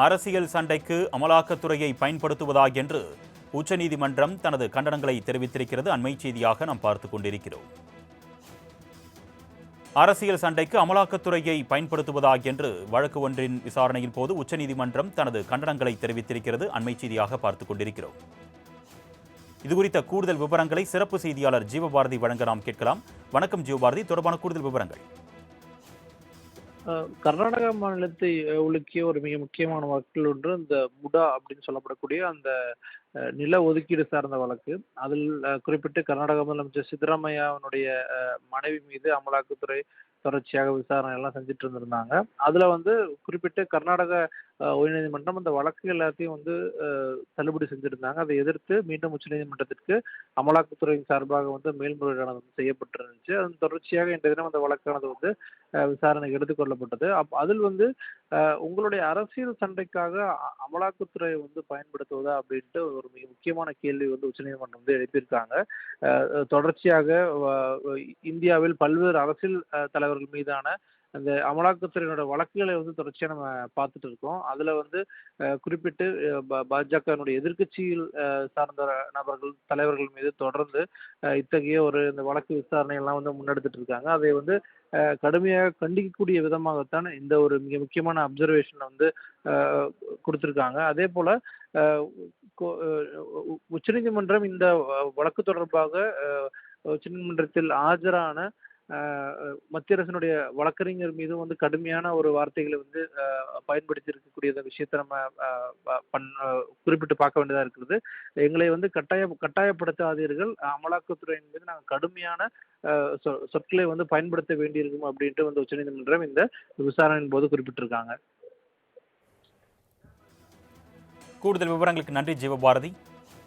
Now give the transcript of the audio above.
அரசியல் சண்டைக்கு அமலாக்கத்துறையை பயன்படுத்துவதா என்று உச்சநீதிமன்றம் தனது கண்டனங்களை தெரிவித்திருக்கிறது. அண்மை செய்தியாக நாம் பார்த்துக் கொண்டிருக்கிறோம். அரசியல் சண்டைக்கு அமலாக்கத்துறையை பயன்படுத்துவதா என்று வழக்கு ஒன்றின் விசாரணையின் போது உச்சநீதிமன்றம் தனது கண்டனங்களை தெரிவித்திருக்கிறது. அண்மை செய்தியாக பார்த்துக் கொண்டிருக்கிறோம். இதுகுறித்த கூடுதல் விவரங்களை சிறப்பு செய்தியாளர் ஜீவபாரதி வழங்க நாம் கேட்கலாம். வணக்கம் ஜீவபாரதி, தொடர்பான கூடுதல் விவரங்கள். கர்நாடகா மாநிலத்தை உலுக்கிய ஒரு மிக முக்கியமான வழக்கில் ஒன்று இந்த முடா அப்படின்னு சொல்லப்படக்கூடிய அந்த நில ஒதுக்கீடு சார்ந்த வழக்கு. அதில் குறிப்பிட்டு கர்நாடக முதலமைச்சர் சித்தராமையாவினுடைய மனைவி மீது அமலாக்கத்துறை தொடர்ச்சியாக விசாரணை எல்லாம் செஞ்சுட்டு இருந்திருந்தாங்க. அதுல குறிப்பிட்டு கர்நாடக உயர்நீதிமன்றம் அந்த வழக்கு எல்லாத்தையும் தள்ளுபடி செஞ்சிருந்தாங்க. அதை எதிர்த்து மீண்டும் உச்சநீதிமன்றத்திற்கு அமலாக்கத்துறையின் சார்பாக மேல்முறையீடானது செய்யப்பட்டிருந்துச்சு. அதன் தொடர்ச்சியாக இன்றைய தினம் அந்த வழக்கானது விசாரணைக்கு எடுத்துக்கொள்ளப்பட்டது. அதில் உங்களுடைய அரசியல் சண்டைக்காக அமலாக்கத்துறை பயன்படுத்துவதா அப்படின்ட்டு ஒரு மிக முக்கியமான கேள்வி உச்சநீதிமன்றம் எழுப்பியிருக்காங்க. தொடர்ச்சியாக இந்தியாவில் பல்வேறு அரசியல் தலைவர்கள் மீதான அந்த அமலாக்கத்துறையினோட வழக்குகளை தொடர்ச்சியா நம்ம பார்த்துட்டு இருக்கோம். அதுல குறிப்பிட்டு பாஜகவினுடைய எதிர்க்கட்சியில் சார்ந்த நபர்கள் தலைவர்கள் மீது தொடர்ந்து இத்தகைய இந்த வழக்கு விசாரணை எல்லாம் முன்னெடுத்துட்டு இருக்காங்க. அதை கடுமையாக கண்டிக்கக்கூடிய விதமாகத்தான் இந்த ஒரு மிக முக்கியமான அப்சர்வேஷன் கொடுத்திருக்காங்க. அதே போல உச்சநீதிமன்றம் இந்த வழக்கு தொடர்பாக உச்சநீதிமன்றத்தில் ஆஜரான மத்திய அரசினுடைய வழக்கறிஞர் மீது கடுமையான ஒரு வார்த்தைகளை பயன்படுத்தி இருக்கக்கூடிய விஷயத்தை நம்ம குறிப்பிட்டு பார்க்க வேண்டியதா இருக்கிறது. எங்களை கட்டாயப்படுத்தாதீர்கள், அமலாக்கத்துறையின் மீது நாங்கள் கடுமையான சொற்களை பயன்படுத்த வேண்டியிருக்கும் அப்படின்ட்டு உச்சநீதிமன்றம் இந்த விசாரணையின் போது குறிப்பிட்டிருக்காங்க. கூடுதல் விவரங்களுக்கு நன்றி ஜீவபாரதி.